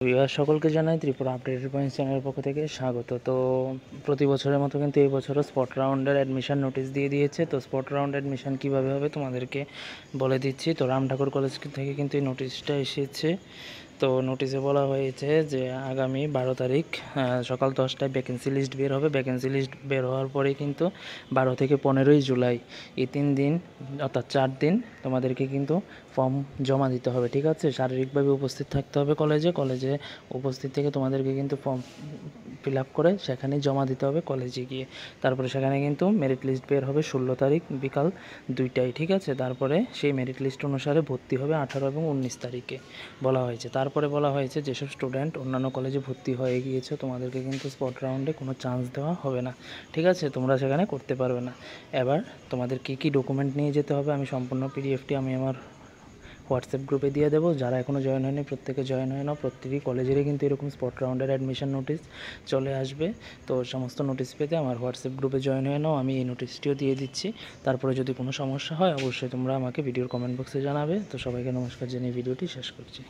Viewer সকলকে জানাই Tripura updated point চ্যানেলের পক্ষ থেকে স্বাগত। তো প্রতি বছরের মতো কিন্তু এই বছরও স্পট রাউন্ডের অ্যাডমিশন নোটিশ দিয়ে দিয়েছে। তো স্পট রাউন্ড অ্যাডমিশন কীভাবে হবে তোমাদেরকে বলে দিচ্ছি। তো রাম ঠাকুর কলেজ থেকে কিন্তু এই নোটিশটা এসেছে। তো নোটিশে বলা হয়েছে যে আগামী 12 তারিখ সকাল 10টায় ভ্যাকেন্সি লিস্ট বের হবে। ভ্যাকেন্সি লিস্ট বের হওয়ার পরে কিন্তু 12 থেকে 15ই জুলাই এই 3 দিন অর্থাৎ 4 দিন তোমাদেরকে কিন্তু ফর্ম জমা দিতে হবে, ঠিক আছে। শারীরিকভাবে উপস্থিত থাকতে হবে কলেজে উপস্থিত থেকে তোমাদেরকে কিন্তু ফর্ম ফিল আপ করে সেখানে জমা দিতে হবে কলেজে গিয়ে। তারপরে সেখানে কিন্তু মেরিট লিস্ট বের হবে 16 তারিখ বিকাল 2টায়, ঠিক আছে। তারপরে সেই মেরিট লিস্ট অনুসারে ভর্তি হবে 18 এবং 19 তারিখে বলা হয়েছে। তারপরে বলা হয়েছে যেসব স্টুডেন্ট অন্যান্য কলেজে ভর্তি হয়ে গিয়েছে তোমাদেরকে কিন্তু স্পট রাউন্ডে কোনো চান্স দেওয়া হবে না, ঠিক আছে। তোমরা সেখানে করতে পারবে না। এবার তোমাদের কী কী ডকুমেন্ট নিয়ে যেতে হবে আমি সম্পূর্ণ পিডিএফটি আমার হোয়াটসঅ্যাপ গ্রুপে দিয়ে দেবো। যারা এখনও জয়েন হয়নি প্রত্যেকে জয়েন হয়ে নাও। প্রত্যেকটি কলেজেরই কিন্তু এরকম স্পট রাউন্ডের অ্যাডমিশন নোটিশ চলে আসবে। তো সমস্ত নোটিশ পেতে আমার হোয়াটসঅ্যাপ গ্রুপে জয়েন হয়ে নাও। আমি এই নোটিশটিও দিয়ে দিচ্ছি। তারপরে যদি কোনো সমস্যা হয় অবশ্যই তোমরা আমাকে ভিডিওর কমেন্ট বক্সে জানাবে। তো সবাইকে নমস্কার জানিয়ে ভিডিওটি শেষ করছি।